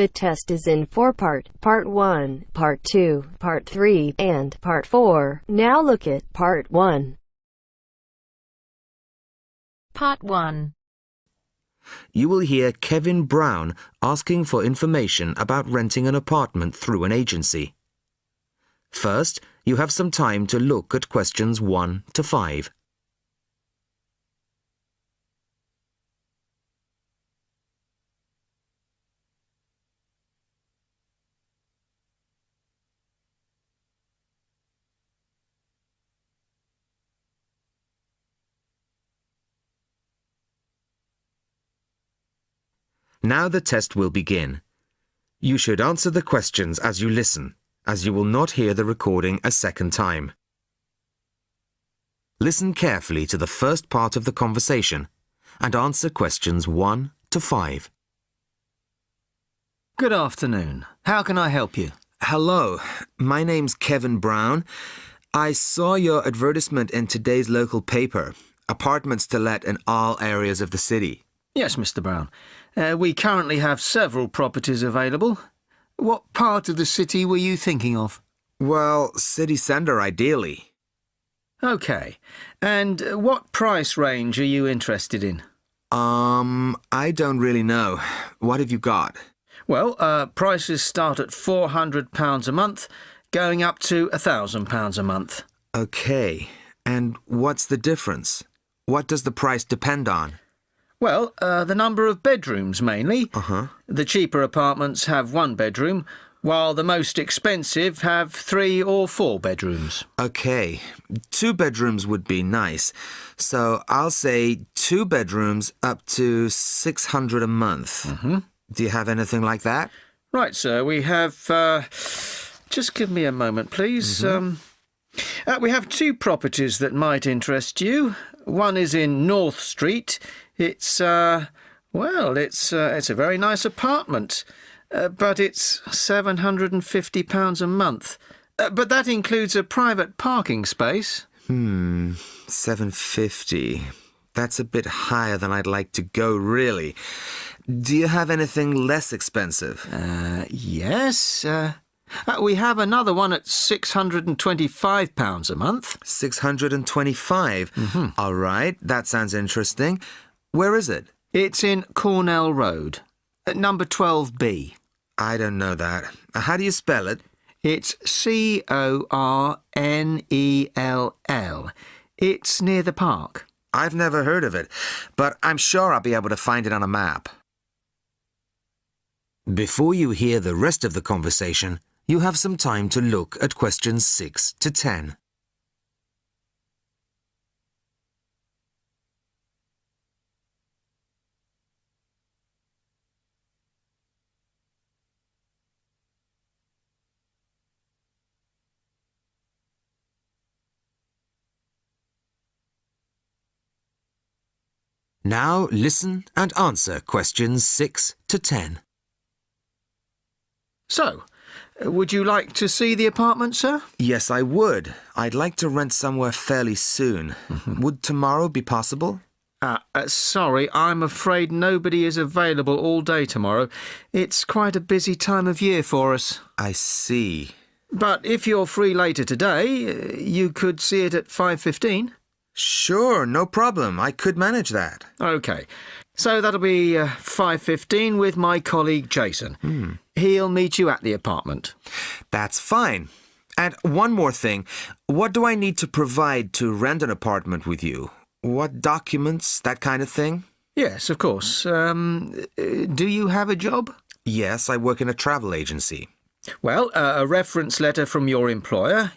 The test is in 4 parts: Part 1, Part 2, Part 3, and Part 4. Now look at Part 1. Part 1. You will hear Kevin Brown asking for information about renting an apartment through an agency. First, you have some time to look at questions 1 to 5. Now the test will begin. You should answer the questions as you listen, as you will not hear the recording a second time. Listen carefully to the first part of the conversation and answer questions 1 to 5. Good afternoon. How can I help you? Hello, my name's Kevin Brown. I saw your advertisement in today's local paper, apartments to let in all areas of the city. Yes, Mr. Brown. We currently have several properties available. What part of the city were you thinking of? Well, city centre ideally. OK. And what price range are you interested in? I don't really know. What have you got? Well, prices start at £400 a month, going up to £1,000 a month. OK. And what's the difference? What does the price depend on? Well, the number of bedrooms mainly. Uh-huh. The cheaper apartments have 1 bedroom, while the most expensive have 3 or 4 bedrooms. OK. 2 bedrooms would be nice. So I'll say 2 bedrooms up to £600 a month. Mm-hmm. Do you have anything like that? Right, sir. We have... just give me a moment, please. Mm-hmm. We have 2 properties that might interest you. One is in North Street. It's a very nice apartment, but it's £750 a month. But that includes a private parking space. £750. That's a bit higher than I'd like to go, really. Do you have anything less expensive? Yes. We have another one at £625 a month. £625? Mm-hmm. All right, that sounds interesting. Where is it? It's in Cornell Road, at number 12B. I don't know that. How do you spell it? It's Cornell. It's near the park. I've never heard of it, but I'm sure I'll be able to find it on a map. Before you hear the rest of the conversation, you have some time to look at questions 6 to 10. Now listen and answer questions 6 to 10. So, would you like to see the apartment, sir? Yes, I would. I'd like to rent somewhere fairly soon. Would tomorrow be possible? Sorry, I'm afraid nobody is available all day tomorrow. It's quite a busy time of year for us. I see. But if you're free later today, you could see it at 5:15. Sure, no problem. I could manage that. OK. So that'll be 5:15 with my colleague Jason. He'll meet you at the apartment. That's fine. And one more thing. What do I need to provide to rent an apartment with you? What documents, that kind of thing? Yes, of course. Do you have a job? Yes, I work in a travel agency. Well, a reference letter from your employer,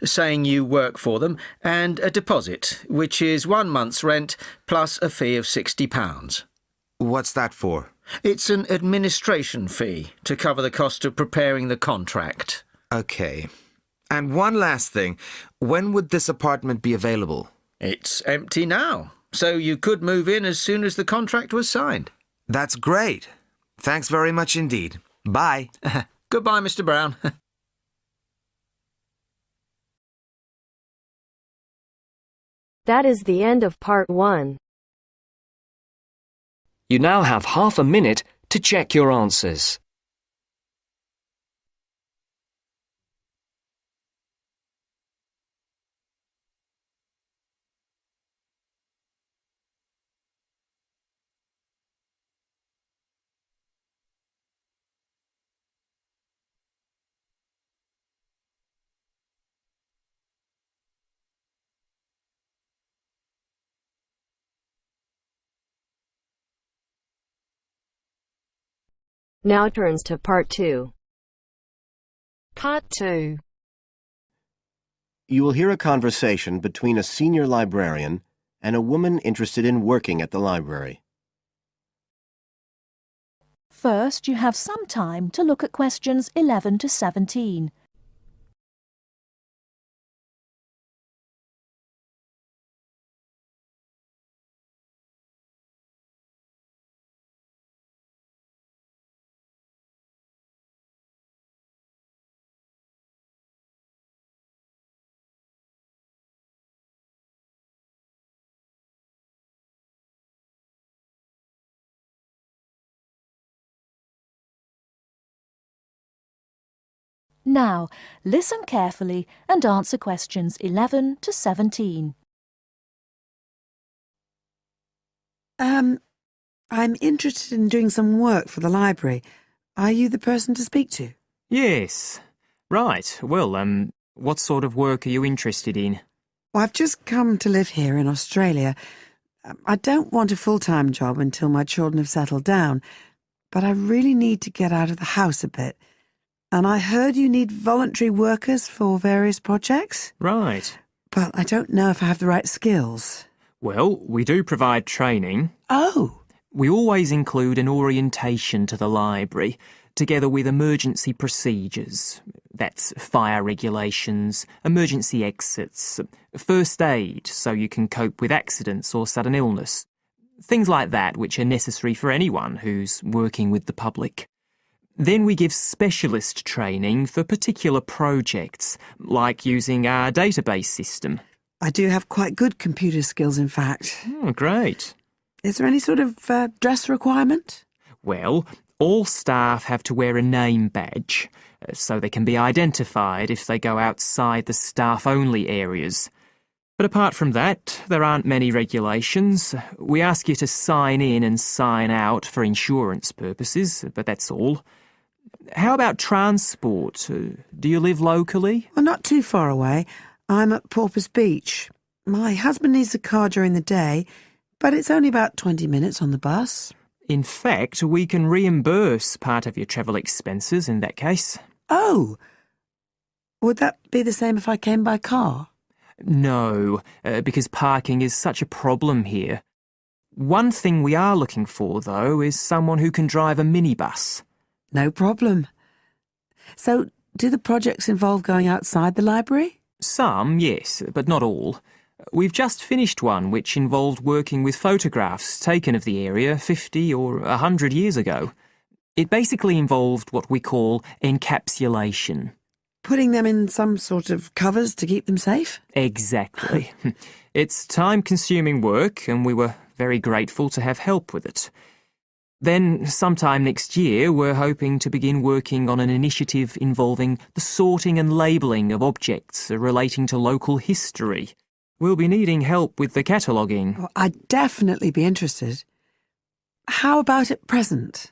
saying you work for them, and a deposit, which is 1 month's rent plus a fee of £60. What's that for? It's an administration fee to cover the cost of preparing the contract. OK. And one last thing. When would this apartment be available? It's empty now, so you could move in as soon as the contract was signed. That's great. Thanks very much indeed. Bye. Goodbye, Mr. Brown. That is the end of Part 1. You now have half a minute to check your answers. Now turns to Part 2. Part 2. You will hear a conversation between a senior librarian and a woman interested in working at the library. First, you have some time to look at questions 11 to 17. Now, listen carefully and answer questions 11 to 17. I'm interested in doing some work for the library. Are you the person to speak to? Yes. Right. Well, what sort of work are you interested in? Well, I've just come to live here in Australia. I don't want a full-time job until my children have settled down, but I really need to get out of the house a bit. And I heard you need voluntary workers for various projects. Right. But I don't know if I have the right skills. Well, we do provide training. Oh! We always include an orientation to the library, together with emergency procedures. That's fire regulations, emergency exits, first aid so you can cope with accidents or sudden illness. Things like that which are necessary for anyone who's working with the public. Then we give specialist training for particular projects, like using our database system. I do have quite good computer skills, in fact. Oh, great. Is there any sort of dress requirement? Well, all staff have to wear a name badge, so they can be identified if they go outside the staff-only areas. But apart from that, there aren't many regulations. We ask you to sign in and sign out for insurance purposes, but that's all. How about transport? Do you live locally? Well, not too far away. I'm at Porpoise Beach. My husband needs a car during the day, but it's only about 20 minutes on the bus. In fact, we can reimburse part of your travel expenses in that case. Oh! Would that be the same if I came by car? No, because parking is such a problem here. One thing we are looking for, though, is someone who can drive a minibus. No problem. So, do the projects involve going outside the library? Some, yes, but not all. We've just finished one which involved working with photographs taken of the area 50 or 100 years ago. It basically involved what we call encapsulation. Putting them in some sort of covers to keep them safe? Exactly. It's time-consuming work, and we were very grateful to have help with it. Then, sometime next year, we're hoping to begin working on an initiative involving the sorting and labelling of objects relating to local history. We'll be needing help with the cataloguing. Well, I'd definitely be interested. How about at present?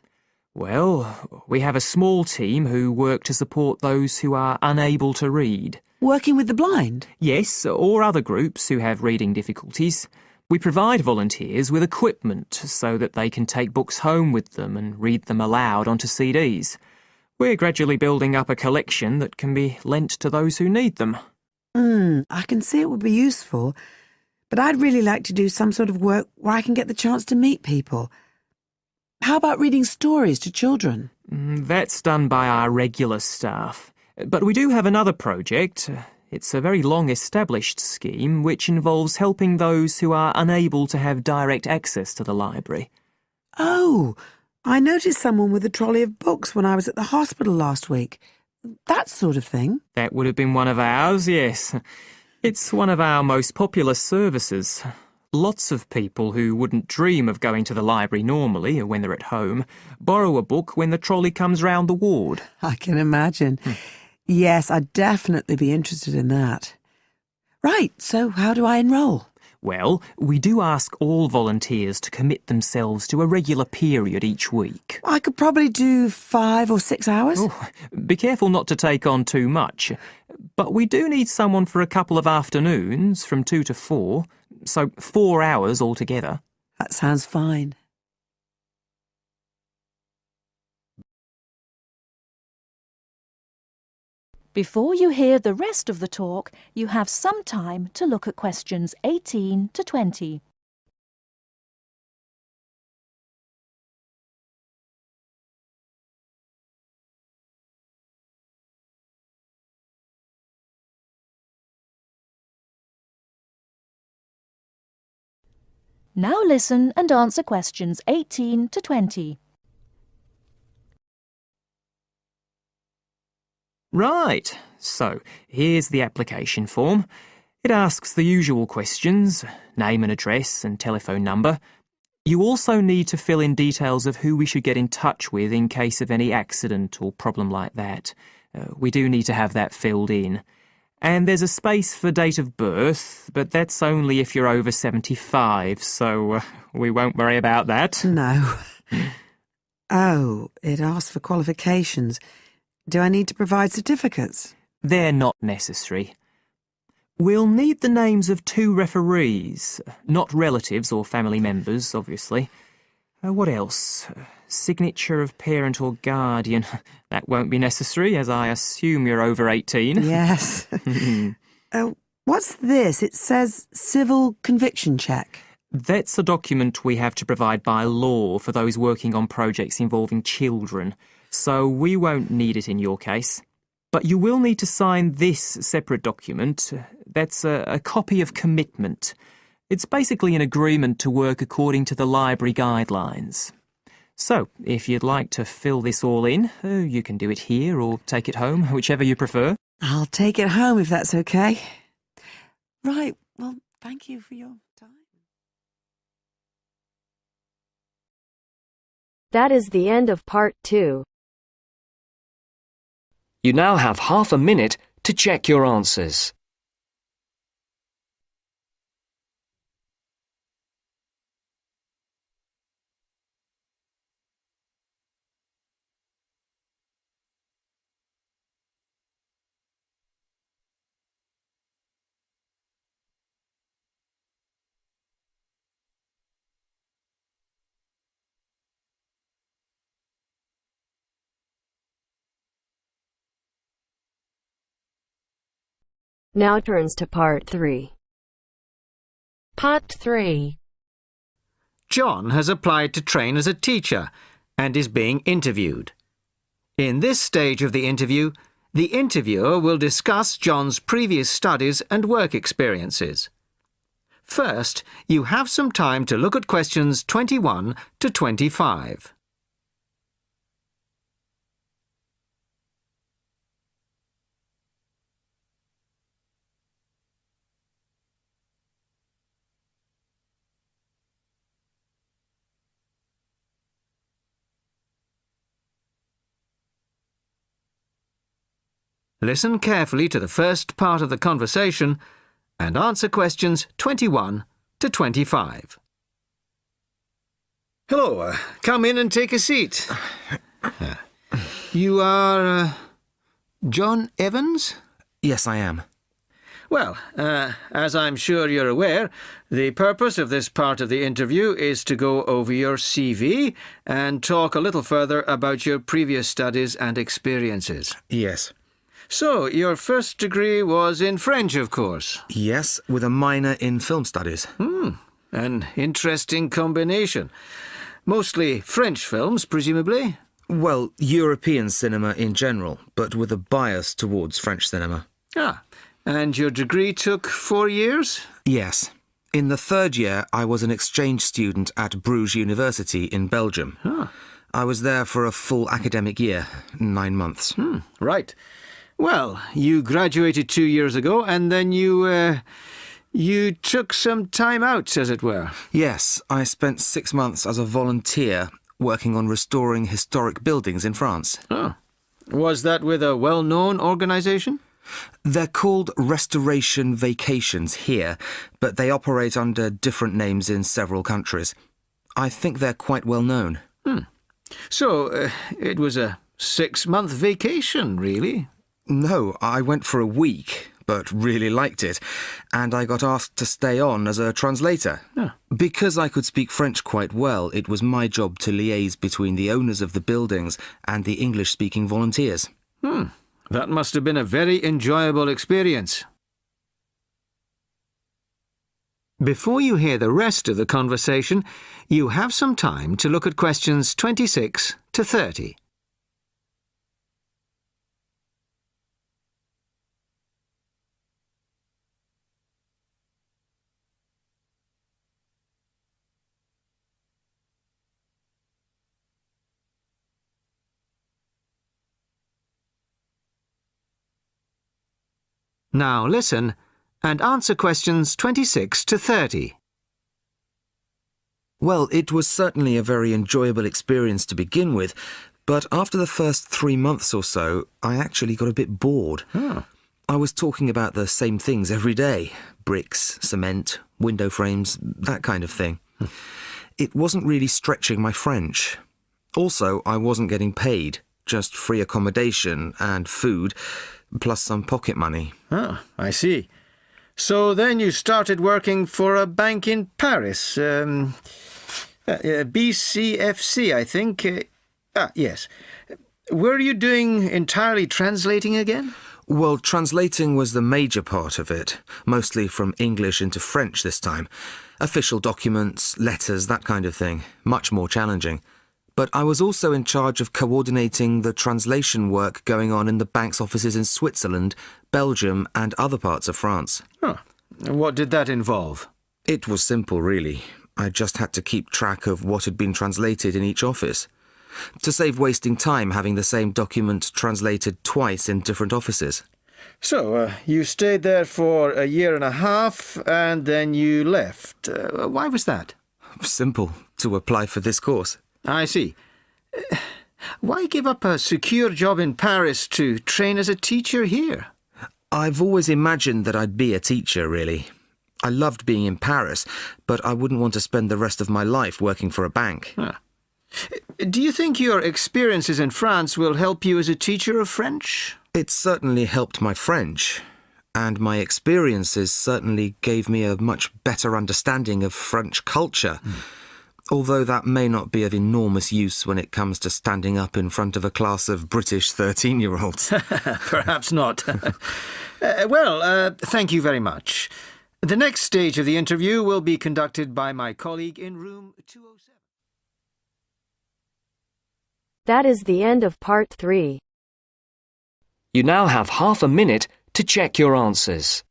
Well, we have a small team who work to support those who are unable to read. Working with the blind? Yes, or other groups who have reading difficulties. We provide volunteers with equipment so that they can take books home with them and read them aloud onto CDs. We're gradually building up a collection that can be lent to those who need them. I can see it would be useful, but I'd really like to do some sort of work where I can get the chance to meet people. How about reading stories to children? That's done by our regular staff. But we do have another project. It's a very long-established scheme which involves helping those who are unable to have direct access to the library. Oh, I noticed someone with a trolley of books when I was at the hospital last week. That sort of thing. That would have been one of ours, yes. It's one of our most popular services. Lots of people who wouldn't dream of going to the library normally when they're at home borrow a book when the trolley comes round the ward. I can imagine. Yes, I'd definitely be interested in that. Right, so how do I enrol? Well, we do ask all volunteers to commit themselves to a regular period each week. I could probably do 5 or 6 hours. Oh, be careful not to take on too much. But we do need someone for a couple of afternoons, from 2 to 4, so 4 hours altogether. That sounds fine. Before you hear the rest of the talk, you have some time to look at questions 18 to 20. Now listen and answer questions 18 to 20. Right, so here's the application form. It asks the usual questions, name and address and telephone number. You also need to fill in details of who we should get in touch with in case of any accident or problem like that. We do need to have that filled in. And there's a space for date of birth, but that's only if you're over 75, so we won't worry about that. No. Oh, it asks for qualifications. Do I need to provide certificates? They're not necessary. We'll need the names of 2 referees, not relatives or family members, obviously. What else? Signature of parent or guardian. That won't be necessary, as I assume you're over 18. Yes. What's this? It says civil conviction check. That's a document we have to provide by law for those working on projects involving children, so we won't need it in your case. But you will need to sign this separate document. That's a copy of commitment. It's basically an agreement to work according to the library guidelines. So, if you'd like to fill this all in, you can do it here or take it home, whichever you prefer. I'll take it home if that's okay. Right, well, thank you for your time. That is the end of part 2. You now have half a minute to check your answers. Now turns to part 3. Part 3. John has applied to train as a teacher and is being interviewed. In this stage of the interviewer will discuss John's previous studies and work experiences. First, you have some time to look at questions 21 to 25. Listen carefully to the first part of the conversation and answer questions 21 to 25. Hello, come in and take a seat. You are John Evans? Yes, I am. Well, as I'm sure you're aware, the purpose of this part of the interview is to go over your CV and talk a little further about your previous studies and experiences. Yes. So, your first degree was in French, of course? Yes, with a minor in film studies. An interesting combination. Mostly French films, presumably? Well, European cinema in general, but with a bias towards French cinema. Ah, and your degree took 4 years? Yes. In the 3rd year, I was an exchange student at Bruges University in Belgium. I was there for a full academic year, 9 months. Right. Well, you graduated 2 years ago, and then you took some time out, as it were. Yes, I spent 6 months as a volunteer working on restoring historic buildings in France. Oh. Was that with a well-known organisation? They're called Restoration Vacations here, but they operate under different names in several countries. I think they're quite well known. So, it was a 6-month vacation, really? No, I went for a week, but really liked it, and I got asked to stay on as a translator. Because I could speak French quite well, it was my job to liaise between the owners of the buildings and the English-speaking volunteers. That must have been a very enjoyable experience. Before you hear the rest of the conversation, you have some time to look at questions 26 to 30. Now listen and answer questions 26 to 30. Well, it was certainly a very enjoyable experience to begin with, but after the first 3 months or so, I actually got a bit bored. I was talking about the same things every day. Bricks, cement, window frames, that kind of thing. It wasn't really stretching my French. Also, I wasn't getting paid, just free accommodation and food, plus some pocket money. I see. So then you started working for a bank in Paris. BCFC, I think. Yes. Were you doing entirely translating again? Well, translating was the major part of it, mostly from English into French this time. Official documents, letters, that kind of thing. Much more challenging. But I was also in charge of coordinating the translation work going on in the bank's offices in Switzerland, Belgium and other parts of France. What did that involve? It was simple, really. I just had to keep track of what had been translated in each office. To save wasting time having the same document translated twice in different offices. So, you stayed there for a year and a half, and then you left. Why was that? Simple. To apply for this course. I see. Why give up a secure job in Paris to train as a teacher here? I've always imagined that I'd be a teacher, really. I loved being in Paris, but I wouldn't want to spend the rest of my life working for a bank. Do you think your experiences in France will help you as a teacher of French? It certainly helped my French, and my experiences certainly gave me a much better understanding of French culture. Although that may not be of enormous use when it comes to standing up in front of a class of British 13-year-olds. Perhaps not. Thank you very much. The next stage of the interview will be conducted by my colleague in room 207. That is the end of part 3. You now have half a minute to check your answers.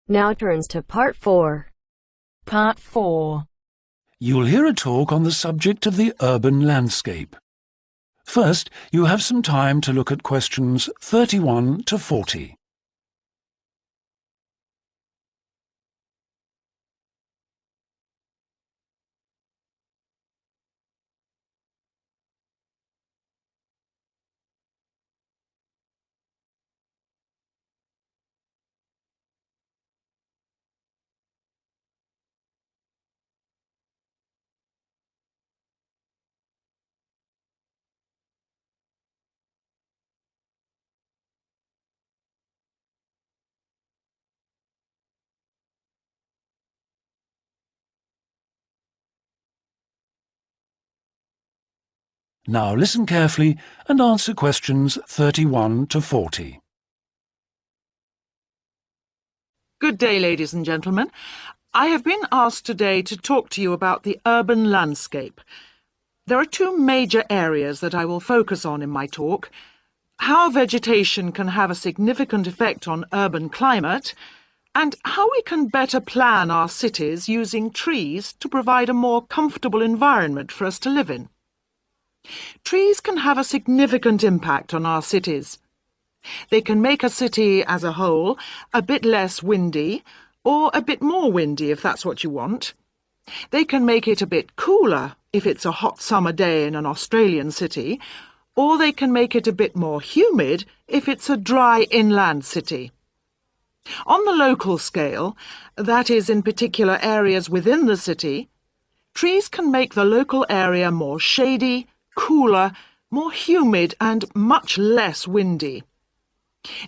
Now turns to part 4. Part 4. You'll hear a talk on the subject of the urban landscape. First, you have some time to look at questions 31 to 40. Now listen carefully and answer questions 31 to 40. Good day, ladies and gentlemen. I have been asked today to talk to you about the urban landscape. There are two major areas that I will focus on in my talk: how vegetation can have a significant effect on urban climate, and how we can better plan our cities using trees to provide a more comfortable environment for us to live in. Trees can have a significant impact on our cities. They can make a city as a whole a bit less windy, or a bit more windy if that's what you want. They can make it a bit cooler if it's a hot summer day in an Australian city, or they can make it a bit more humid if it's a dry inland city. On the local scale, that is in particular areas within the city, trees can make the local area more shady, cooler, more humid and much less windy.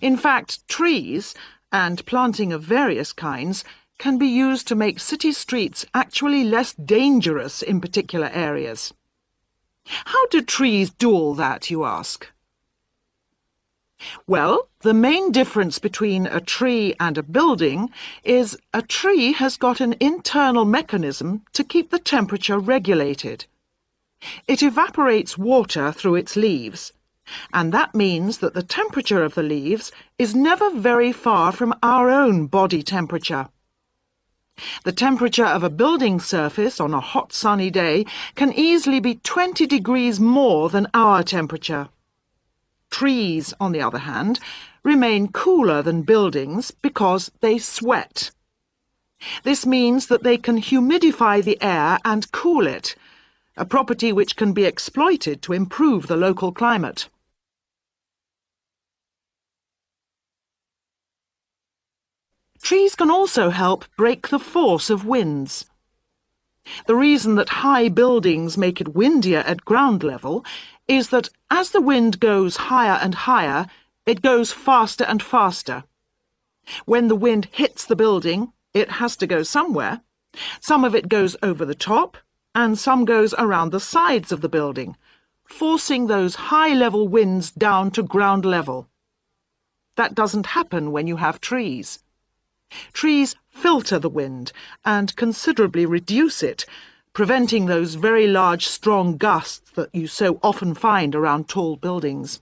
In fact, trees, and planting of various kinds, can be used to make city streets actually less dangerous in particular areas. How do trees do all that, you ask? Well, the main difference between a tree and a building is a tree has got an internal mechanism to keep the temperature regulated. It evaporates water through its leaves, and that means that the temperature of the leaves is never very far from our own body temperature. The temperature of a building surface on a hot sunny day can easily be 20 degrees more than our temperature. Trees, on the other hand, remain cooler than buildings because they sweat. This means that they can humidify the air and cool it, a property which can be exploited to improve the local climate. Trees can also help break the force of winds. The reason that high buildings make it windier at ground level is that as the wind goes higher and higher, it goes faster and faster. When the wind hits the building, it has to go somewhere. Some of it goes over the top, and some goes around the sides of the building, forcing those high-level winds down to ground level. That doesn't happen when you have trees. Trees filter the wind and considerably reduce it, preventing those very large, strong gusts that you so often find around tall buildings.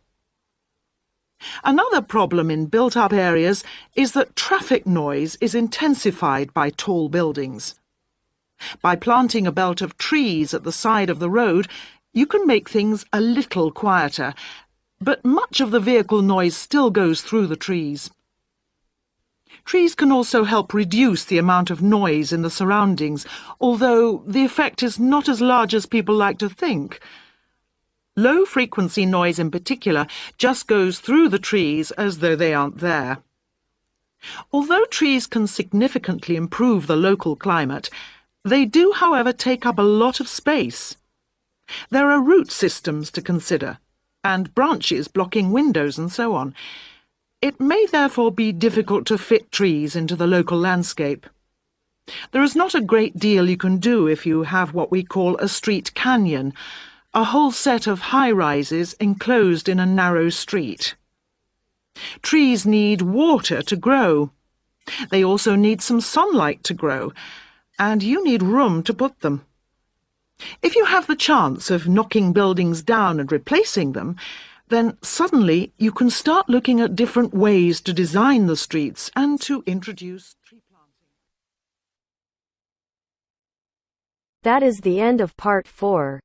Another problem in built-up areas is that traffic noise is intensified by tall buildings. By planting a belt of trees at the side of the road, you can make things a little quieter, but much of the vehicle noise still goes through the trees. Trees can also help reduce the amount of noise in the surroundings, although the effect is not as large as people like to think. Low-frequency noise in particular just goes through the trees as though they aren't there. Although trees can significantly improve the local climate, they do, however, take up a lot of space. There are root systems to consider, and branches blocking windows and so on. It may therefore be difficult to fit trees into the local landscape. There is not a great deal you can do if you have what we call a street canyon, a whole set of high-rises enclosed in a narrow street. Trees need water to grow. They also need some sunlight to grow, and you need room to put them. If you have the chance of knocking buildings down and replacing them, then suddenly you can start looking at different ways to design the streets and to introduce tree planting. That is the end of part 4.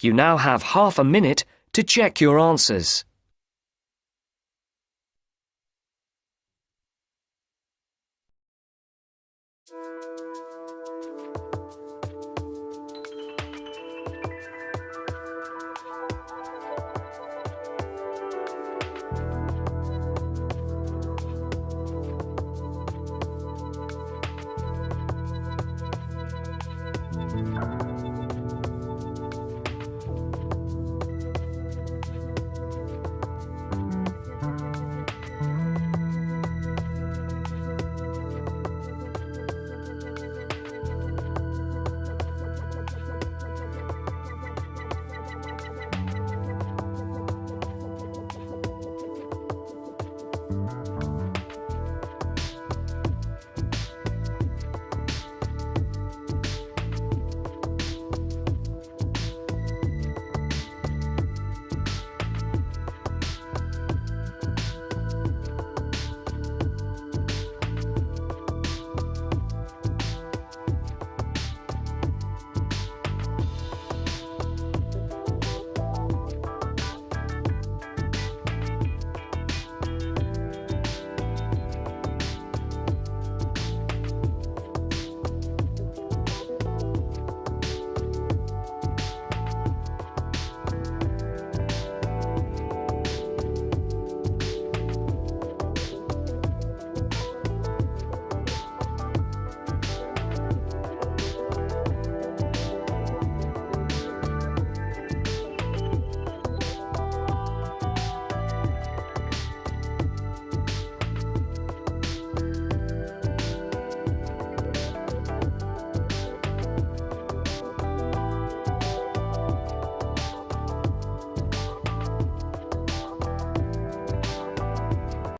You now have half a minute to check your answers.